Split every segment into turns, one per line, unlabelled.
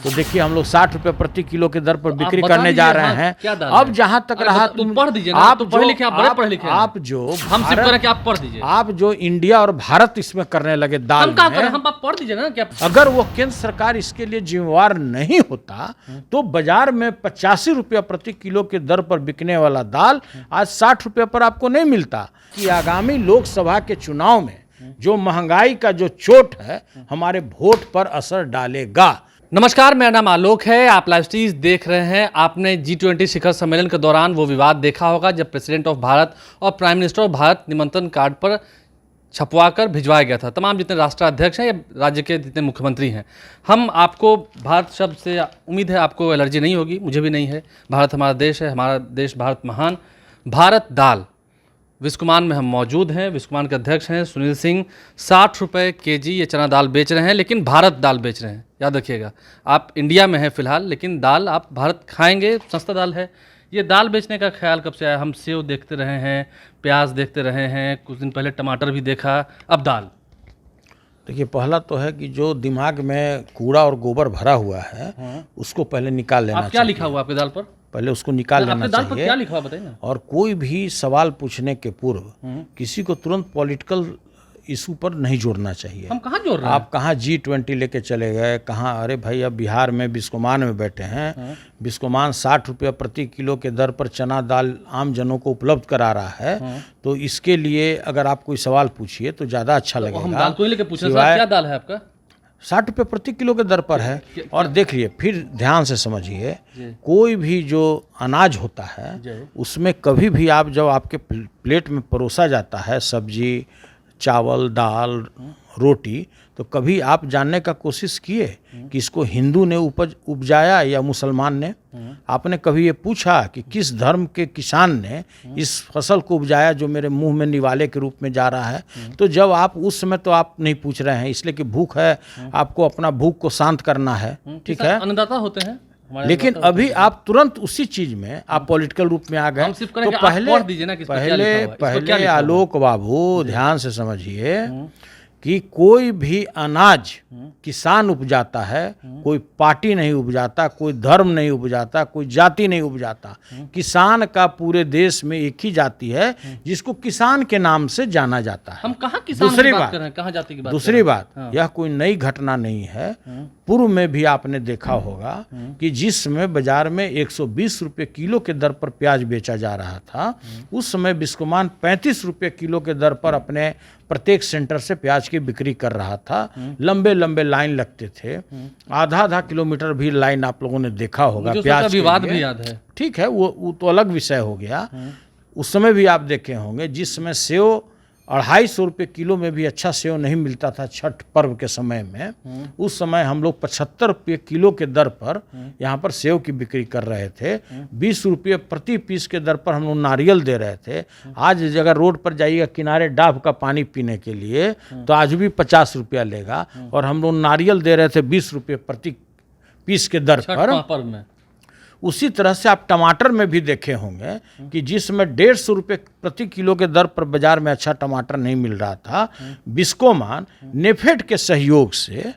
तो देखिए हम लोग 60 रुपए प्रति किलो के दर पर बिक्री करने जा रहे हैं। अब जहां तक रहा तुम
पढ़ दीजिए ना,
आप
तो पढ़े लिखे, आप बड़े पढ़े लिखे हैं।
आप जो
हम सिर्फ करें कि आप पढ़ दीजिए।
आप जो इंडिया और भारत इसमें करने लगे दाल
हम क्या
में,
करें, हम आप पढ़ दीजिए ना क्या।
अगर वो केंद्र सरकार इसके लिए जिम्मेवार नहीं होता तो बाजार में 85 रुपया प्रति किलो के दर पर बिकने वाला दाल आज 60 रुपये पर आपको नहीं मिलता। कि आगामी लोकसभा के चुनाव में जो महंगाई का जो चोट है हमारे वोट पर असर डालेगा।
नमस्कार, मेरा नाम आलोक है। आप लाइव स्ट्रीम देख रहे हैं। आपने G20 शिखर सम्मेलन के दौरान वो विवाद देखा होगा जब प्रेसिडेंट ऑफ भारत और प्राइम मिनिस्टर ऑफ भारत निमंत्रण कार्ड पर छपवाकर भिजवाया गया था। तमाम जितने राष्ट्राध्यक्ष हैं या राज्य के जितने मुख्यमंत्री हैं, हम आपको भारत शब्द से उम्मीद है आपको एलर्जी नहीं होगी, मुझे भी नहीं है। भारत हमारा देश है, हमारा देश भारत महान। भारत दाल विस्कुमान में हम मौजूद हैं। विस्कुमान के अध्यक्ष हैं सुनील सिंह। 60 रुपये केजी ये चना दाल बेच रहे हैं, लेकिन भारत दाल बेच रहे हैं। याद रखिएगा, आप इंडिया में हैं फिलहाल, लेकिन दाल आप भारत खाएंगे, सस्ता दाल है। ये दाल बेचने का ख्याल कब से आया? हम सेव देखते रहे हैं, प्याज देखते रहे हैं, कुछ दिन पहले टमाटर भी देखा, अब दाल।
देखिए, पहला तो है कि जो दिमाग में कूड़ा और गोबर भरा हुआ है उसको पहले निकाल लेना चाहिए।
क्या लिखा हुआ आपकी दाल पर?
पहले उसको निकाल लेना
दाल पर
चाहिए।
क्या लिखा हुआ बताइए ना।
और कोई भी सवाल पूछने के पूर्व किसी को तुरंत पॉलिटिकल इशू पर नहीं जोड़ना चाहिए।
हम कहाँ जोड़ रहे हैं?
आप कहाँ G20 लेके चले गए, कहाँ? अरे भाई, अब बिहार में बिस्कोमान में बैठे हैं। बिस्कोमान 60 रुपया प्रति किलो के दर पर चना दाल आम जनों को उपलब्ध करा रहा है। तो इसके लिए अगर आप कोई सवाल पूछिए तो ज़्यादा अच्छा लगेगा।
हम दाल को ही लेके पूछ रहे हैं, क्या दाल है आपका?
60 रुपये प्रति किलो के दर पर है। और देखिए, फिर ध्यान से समझिए, कोई भी जो अनाज होता है उसमें कभी भी आप जब आपके प्लेट में परोसा जाता है सब्जी, चावल, दाल, रोटी, तो कभी आप जानने का कोशिश किए कि इसको हिंदू ने उपजाया या मुसलमान ने? आपने कभी ये पूछा कि किस धर्म के किसान ने इस फसल को उपजाया जो मेरे मुंह में निवाले के रूप में जा रहा है? तो जब आप उस समय तो आप नहीं पूछ रहे हैं, इसलिए कि भूख है, आपको अपना भूख को शांत करना है, ठीक है,
अन्नदाता होते हैं।
लेकिन अभी आप तुरंत उसी चीज में आप पॉलिटिकल रूप में आ गए। तो पहले आलोक बाबू ध्यान से समझिए कि कोई भी अनाज किसान उपजाता है, कोई पार्टी नहीं उपजाता, कोई धर्म नहीं उपजाता, कोई जाति नहीं उपजाता। किसान का पूरे देश में एक ही जाति है जिसको किसान के नाम से जाना जाता है।
हम कहाँ किसान की बात कर रहे हैं, कहाँ जाति की बात?
दूसरी बात, यह कोई नई घटना नहीं है। पूर्व में भी आपने देखा होगा कि जिस समय बाजार में 120 रुपये किलो के दर पर प्याज बेचा जा रहा था, उस समय बिस्कुमान 35 रुपये किलो के दर पर अपने प्रत्येक सेंटर से प्याज की बिक्री कर रहा था। लंबे लंबे लाइन लगते थे, आधा किलोमीटर भी लाइन आप लोगों ने देखा होगा प्याज के
विवाद
लिए।
भी याद है,
ठीक है, वो तो अलग विषय हो गया। उस समय भी आप देखे होंगे जिस समय सेव 250 रुपये किलो में भी अच्छा सेव नहीं मिलता था छठ पर्व के समय में, उस समय हम लोग 75 रुपये किलो के दर पर यहाँ पर सेव की बिक्री कर रहे थे। 20 रुपये प्रति पीस के दर पर हम लोग नारियल दे रहे थे। आज अगर रोड पर जाइएगा किनारे डाब का पानी पीने के लिए तो आज भी 50 रुपया लेगा, और हम लोग नारियल दे रहे थे 20 रुपये प्रति पीस के दर पर। उसी तरह से आप टमाटर में भी देखे होंगे कि जिसमें 150 रुपये प्रति किलो के दर पर बाजार में अच्छा टमाटर नहीं मिल रहा था, बिस्कोमान नेफेड के सहयोग से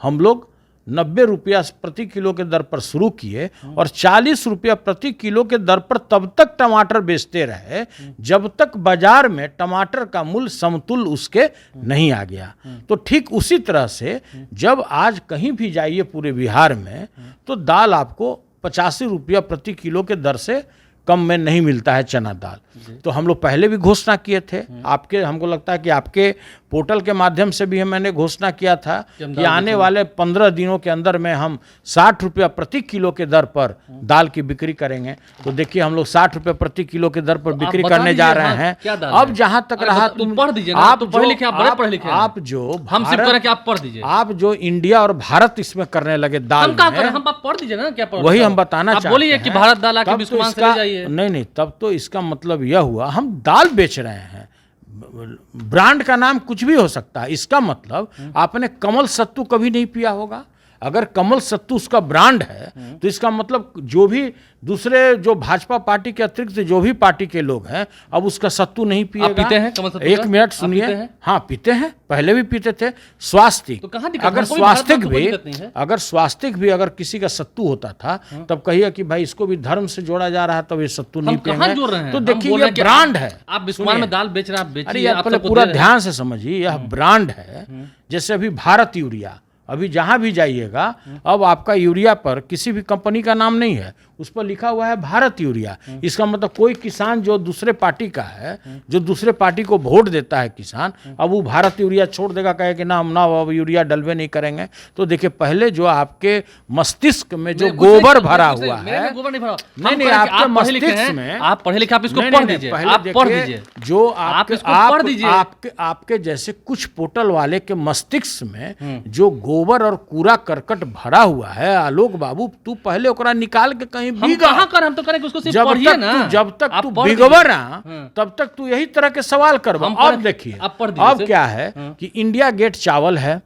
हम लोग 90 रुपया प्रति किलो के दर पर शुरू किए और 40 रुपया प्रति किलो के दर पर तब तक टमाटर बेचते रहे जब तक बाजार में टमाटर का मूल्य समतुल्य उसके नहीं आ गया। तो ठीक उसी तरह से जब आज कहीं भी जाइए पूरे बिहार में तो दाल आपको 85 रुपया प्रति किलो के दर से कम में नहीं मिलता है चना दाल। तो हम लोग पहले भी घोषणा किए थे, आपके हमको लगता है कि आपके पोर्टल के माध्यम से भी मैंने घोषणा किया था कि आने वाले 15 दिनों के अंदर में हम 60 रुपया प्रति किलो के दर पर दाल की बिक्री करेंगे। तो देखिए, हम लोग 60 रुपये प्रति किलो के दर पर बिक्री करने जा रहे हैं। अब जहां तक रहा तुम
पढ़ दीजिए ना, आप पढ़े लिखे, आप बड़े पढ़े लिखे हैं।
आप जो
हम सिर्फ करें कि आप पढ़ दीजिए।
आप जो इंडिया और भारत इसमें करने लगे दाल में,
हम आप पढ़ दीजिए ना, क्या
वही हम बताना चाहते हैं।
बोलिए कि भारत दाल आके बिस्कुमान से ले जाइए।
नहीं, तब तो इसका मतलब यह हुआ हम दाल बेच रहे हैं। ब्रांड का नाम कुछ भी हो सकता है। इसका मतलब आपने कमल सत्तू कभी नहीं पिया होगा, अगर कमल सत्तू उसका ब्रांड है तो इसका मतलब जो भी दूसरे जो भाजपा पार्टी के अतिरिक्त जो भी पार्टी के लोग हैं अब उसका सत्तू नहीं पिएगा।
आप पीते हैं कमल सत्तू
एक
का?
मिनट
आप पीते
सुनिए।
हैं?
हाँ पीते हैं, पहले भी पीते थे। स्वास्थ्य
तो कहाँ दिक्कत है?
अगर
हमको भी भारत में
स्वास्थ्य
तो कोई
भी
दिक्कत नहीं है।
अगर स्वास्थ्य भी अगर किसी का सत्तू होता था तब कहिए कि भाई इसको भी धर्म से जोड़ा जा रहा है तब ये सत्तू नहीं
हम कहाँ जोड़ रहे
पिएंगे।
हैं?
तो
हम
देखिए
बोल
ये
रहे हैं कि
ब्रांड है।
आप बिस्कुट में दाल बेच रहे हैं, आप
अरे
बेचिए,
यार
आप
पहले
सबको
पूरा
दे रहे हैं।
ध्यान से समझिए, यह ब्रांड है। जैसे अभी भारत यूरिया, अभी जहां भी जाइएगा अब आपका यूरिया पर किसी भी कंपनी का नाम नहीं है, उस पर लिखा हुआ है भारत यूरिया। इसका मतलब कोई किसान जो दूसरे पार्टी का है, जो दूसरे पार्टी को वोट देता है किसान, अब वो भारत यूरिया छोड़ देगा, कहे कि ना हम ना अब यूरिया डलवे नहीं करेंगे। तो देखिए पहले जो आपके मस्तिष्क में जो गोबर भरा हुआ है,
गोबर नहीं भरा।
नहीं
हम
नहीं
कह रहे हैं कि
आपके
आप पढ़े लिखे
मस्तिष्क
हैं,
में
आप पढ़े लिखे, आप इसको
नहीं,
पढ़
नहीं,
दीजिए,
पहले
आप पढ़
देखिए,
दीजिए
जो
आप इसको
आप
पढ़ दीजिए।
आपके जैसे कुछ पोर्टल वाले के मस्तिष्क में जो गोबर और कूड़ा करकट भरा हुआ है, आलोक बाबू तू पहले ओकरा निकाल के कहीं
हम
भीगा।
कहाँ कर, हम तो करें कि उसको सिर्फ
जब
पढ़िए
तक
ना।
जब तक
आप
तू
पढ़
भिगवा
दीजिए।
ना तब तक तू यही तरह के सवाल करवा।
हम
अब
पढ़-
देखिए
आप पढ़ दीजिए
अब
सिर्फ।
क्या है कि इंडिया गेट चावल है,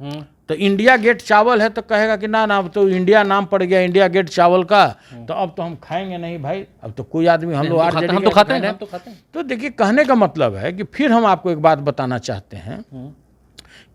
तो इंडिया गेट चावल है तो कहेगा कि ना ना अब तो इंडिया नाम पड़ गया इंडिया गेट चावल का, तो अब तो हम खाएंगे नहीं भाई। अब तो कोई आदमी हम लोग आरजेडी
हम तो खाते हैं, हम तो खाते हैं।
तो देखिए कहने का मतलब है कि फिर हम आपको एक बात बताना चाहते हैं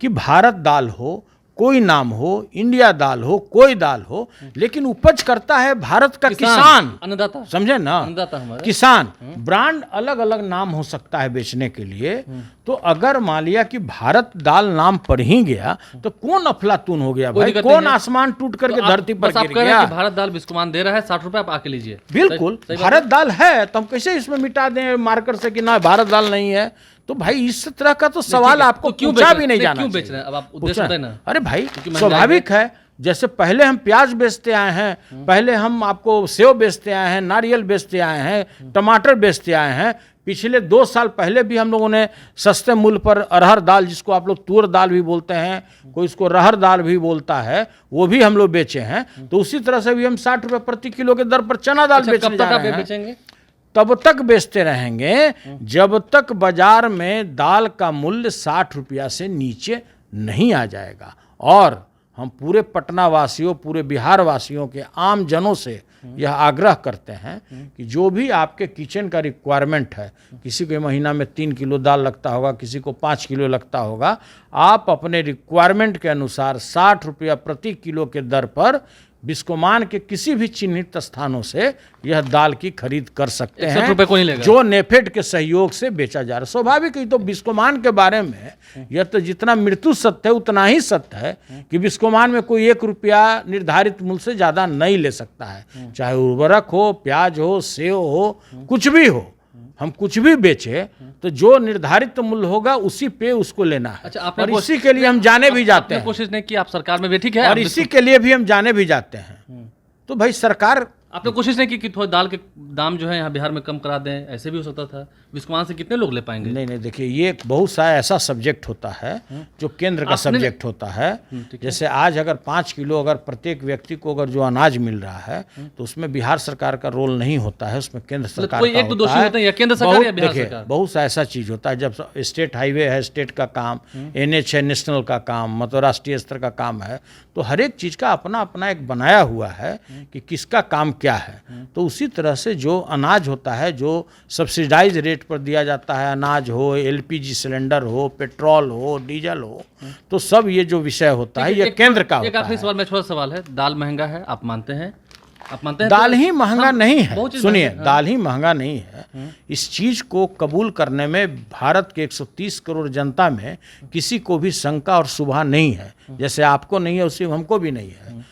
कि भारत दाल हो, कोई नाम हो, इंडिया दाल हो, कोई दाल हो, लेकिन उपज करता है भारत का किसान।
अन्नदाता,
समझे ना,
अन्नदाता हमारा
किसान। ब्रांड अलग अलग नाम हो सकता है बेचने के लिए। तो अगर मान लिया कि भारत दाल नाम पर ही गया तो कौन अफलातून हो गया भाई,
दिक्कत
कौन
नहीं है।
आसमान टूट करके
तो आप-
धरती पर
बस आप
गिर
कह रहे हैं
गया।
कि भारत दाल बिस्कुमान दे रहा है 60 रुपए, आप आके लीजिए।
बिल्कुल
सही बात
भारत दाल है तो हम कैसे इसमें मिटा दें मार्कर से कि ना भारत दाल नहीं है। तो भाई इस तरह का तो सवाल आपको
तो क्यों
पूछा
बेच
भी
रहे
नहीं
हैं?
जाना
क्यों बेच
चाहिए।
रहे हैं? अब आप उद्देश्य
पूछा-
बताएं ना।
अरे भाई
महंगाई
स्वाभाविक है, जैसे पहले हम प्याज बेचते आए हैं, पहले हम आपको सेव बेचते आए हैं, नारियल बेचते आए हैं, टमाटर बेचते आए हैं। पिछले 2 साल पहले भी हम लोगों ने सस्ते मूल्य पर अरहर दाल, जिसको आप लोग तूर दाल भी बोलते हैं, कोई इसको रहर दाल भी बोलता है, वो भी हम लोग बेचे हैं। तो उसी तरह से भी हम 60 रुपए प्रति किलो के दर पर चना दाल
अच्छा,
बेचने
कब
जा
तक आप
रहे हैं।
बेचेंगे?
तब तक बेचते रहेंगे जब तक बाजार में दाल का मूल्य 60 रुपया से नीचे नहीं आ जाएगा। और हम पूरे पटना वासियों, पूरे बिहार वासियों के आम जनों से यह आग्रह करते हैं कि जो भी आपके किचन का रिक्वायरमेंट है, किसी के महीना में 3 किलो दाल लगता होगा, किसी को 5 किलो लगता होगा, आप अपने रिक्वायरमेंट के अनुसार 60 रुपया प्रति किलो के दर पर बिस्कोमान के किसी भी चिन्हित स्थानों से यह दाल की खरीद कर सकते
61 रुपए को नहीं
हैं,
लेगा।
जो नेफेड के सहयोग से बेचा जा रहा है। स्वाभाविक है, तो बिस्कोमान के बारे में यह तो जितना मृत्यु सत्य है उतना ही सत्य है कि बिस्कोमान में कोई 1 रुपया निर्धारित मूल्य से ज्यादा नहीं ले सकता है। चाहे उर्वरक हो, प्याज हो, सेव हो, कुछ भी हो, हम कुछ भी बेचे तो जो निर्धारित मूल्य होगा उसी पे उसको लेना है।
अच्छा, आपने
और इसी के लिए हम जाने भी जाते
आपने
हैं,
कोशिश नहीं की, आप सरकार में भी ठीक है,
और
आप
इसी के लिए भी हम जाने भी जाते हैं। तो भाई सरकार
आपने कोशिश नहीं की कि थोड़ा दाल के दाम जो है यहाँ बिहार में कम करा दें, ऐसे भी हो सकता था। बिस्कुमान से कितने लोग ले पाएंगे?
नहीं नहीं, देखिए ये बहुत सा ऐसा सब्जेक्ट होता है जो केंद्र का सब्जेक्ट होता है। जैसे आज अगर 5 किलो अगर प्रत्येक व्यक्ति को अगर जो अनाज मिल रहा है तो उसमें बिहार सरकार का रोल नहीं होता है, उसमें केंद्र सरकार
कोई
का
एक तो
होता
दोषी
है।
होते हैं, या केंद्र सरकार या बिहार
देखिए,
सरकार?
बहुत सा ऐसा चीज होता है, जब स्टेट हाईवे है स्टेट का काम, NH है नेशनल का काम, मतलब राष्ट्रीय स्तर का काम है, तो हर एक चीज का अपना अपना एक बनाया हुआ है कि किसका काम क्या है। तो उसी तरह से जो अनाज होता है, जो सब्सिडाइज रेट पर दिया जाता है, अनाज हो, LPG सिलेंडर हो, पेट्रोल हो, डीजल हो, तो सब ये जो विषय होता है ये केंद्र का
एक
होता
आखिरी
है।
सवाल, मैं छोटा सवाल है, दाल महंगा है, आप मानते हैं? आप मानते हैं?
दाल
तो
ही महंगा
हम-
नहीं है,
बहुत चीज़
सुनिए,
महंगा है।
दाल ही महंगा नहीं है। इस चीज को कबूल करने में भारत के 130 करोड़ जनता में किसी को भी शंका और शुबा नहीं है। जैसे आपको नहीं है उसी हमको भी नहीं है।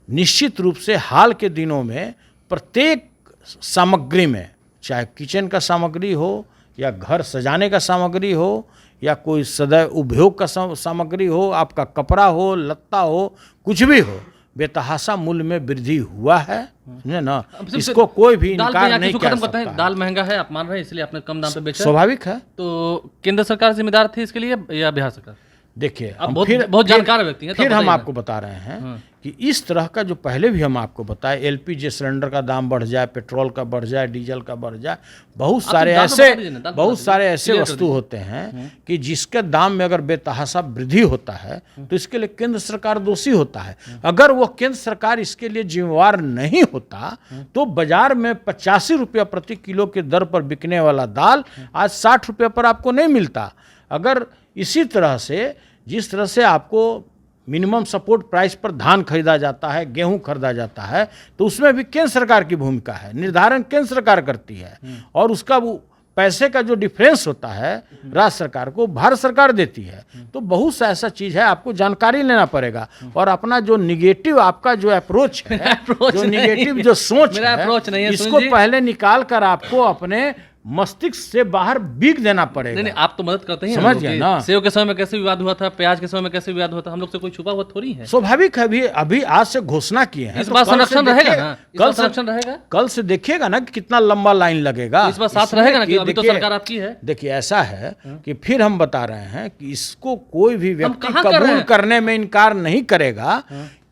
निश्चित रूप से हाल के दिनों में प्रत्येक सामग्री में, चाहे किचन का सामग्री हो या घर सजाने का सामग्री हो या कोई सदैव उपभोग का सामग्री हो, आपका कपड़ा हो, लत्ता हो, कुछ भी हो, बेतहाशा मूल्य में वृद्धि हुआ है, समझे ना। इसको कोई भी
दाल पे
इनकार
आके
नहीं
इसको
कर
खत्म करते हैं।
सकता।
दाल महंगा है, आप मान रहे हैं, इसलिए आपने कम दाम पे बेचा।
स्वाभाविक है।
तो केंद्र सरकार जिम्मेदार थी इसके लिए या बिहार सरकार?
देखिए
आप
हम
बहुत जानकार व्यक्ति हैं, तो
फिर हम
बताइए
आपको बता रहे हैं कि इस तरह का जो पहले भी हम आपको बताए, एलपीजी सिलेंडर का दाम बढ़ जाए, पेट्रोल का बढ़ जाए, डीजल का बढ़ जाए, बहुत सारे
दाम तो
ऐसे
बता दीजिए ना, दाम तो
बहुत
बता
सारे
दीजिए,
ऐसे
clear कर
वस्तु होते हैं कि जिसके दाम में अगर बेतहाशा वृद्धि होता है तो इसके लिए केंद्र सरकार दोषी होता है। अगर वो केंद्र सरकार इसके लिए जिम्मेवार नहीं होता तो बाजार में 85 रुपया प्रति किलो की दर पर बिकने वाला दाल आज 60 रुपये पर आपको नहीं मिलता। अगर इसी तरह से जिस तरह से आपको मिनिमम सपोर्ट प्राइस पर धान खरीदा जाता है, गेहूं खरीदा जाता है, तो उसमें भी केंद्र सरकार की भूमिका है, निर्धारण केंद्र सरकार करती है और उसका वो पैसे का जो डिफरेंस होता है राज्य सरकार को भारत सरकार देती है। तो बहुत सा ऐसा चीज़ है, आपको जानकारी लेना पड़ेगा और अपना जो निगेटिव आपका जो अप्रोच है, जो निगेटिव जो सोच
मेरा
है,
अप्रोच नहीं है,
इसको
सुनील जी।
पहले निकाल कर आपको अपने मस्तिष्क से बाहर बीग देना पड़ेगा।
नहीं, आप तो मदद करते हैं
समझ
हम लोग
गए
की।
ना?
सेव के समय में कैसे विवाद हुआ था, प्याज के समय में कैसे विवाद हुआ था, हम लोग से कोई छुपा हुआ थोड़ी है।
स्वाभाविक है, अभी आज से घोषणा किए हैं
इस
तो
बार
कल से
संरक्षण रहेगा
देखिए-
ना, इस बार
कल से
संरक्षण रहेगा,
कल से देखिएगा ना कि कितना लंबा लाइन लगेगा।
तो इस बार साथ
इसमें
रहेगा ना,
कि
कि अभी तो
देखिए-
सरकार आपकी है।
देखिए ऐसा है कि फिर हम बता रहे हैं कि इसको कोई भी व्यक्ति
कहाँ कर रहे
कबूल
हैं?
करने में इनकार नहीं करेगा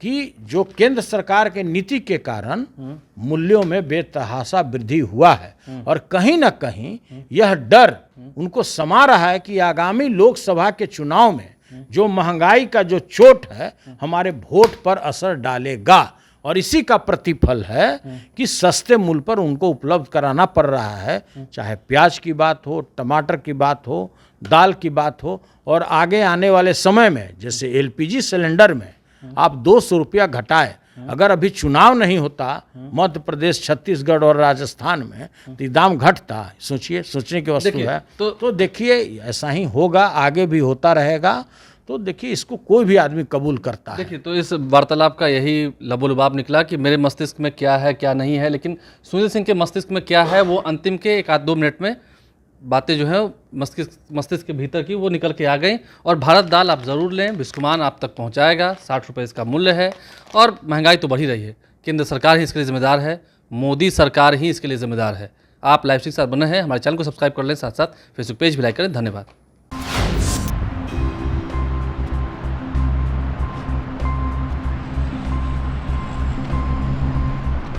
कि जो केंद्र सरकार के नीति के कारण मूल्यों में बेतहाशा वृद्धि हुआ है और कहीं ना कहीं यह डर उनको समा रहा है कि आगामी लोकसभा के चुनाव में जो महंगाई का जो चोट है हमारे वोट पर असर डालेगा और इसी का प्रतिफल है कि सस्ते मूल्य पर उनको उपलब्ध कराना पड़ रहा है, चाहे प्याज की बात हो, टमाटर की बात हो, दाल की बात हो। और आगे आने वाले समय में जैसे एलपीजी सिलेंडर में आप 200 रुपया घटाए, अगर अभी चुनाव नहीं होता मध्य प्रदेश, छत्तीसगढ़ और राजस्थान में तो ये दाम घटता। सोचिए, सोचने की वस्तु
देखिए,
है।
तो-
तो देखिए ऐसा ही होगा, आगे भी होता रहेगा। तो देखिए इसको कोई भी आदमी कबूल करता है।
देखिए, तो इस वार्तालाप का यही लबोलुबाब निकला कि मेरे मस्तिष्क में क्या है क्या नहीं है, लेकिन सुनील सिंह के मस्तिष्क में क्या है वो अंतिम के 1-2 मिनट में बातें जो है मस्तिष्क के भीतर की वो निकल के आ गई। और भारत दाल आप ज़रूर लें, बिस्कुमान आप तक पहुंचाएगा, 60 रुपये इसका मूल्य है। और महंगाई तो बढ़ी रही है, केंद्र सरकार ही इसके लिए जिम्मेदार है, मोदी सरकार ही इसके लिए जिम्मेदार है। आप लाइव के साथ बने हैं, हमारे चैनल को सब्सक्राइब कर लें, साथ साथ फेसबुक पेज भी लाइक करें। धन्यवाद।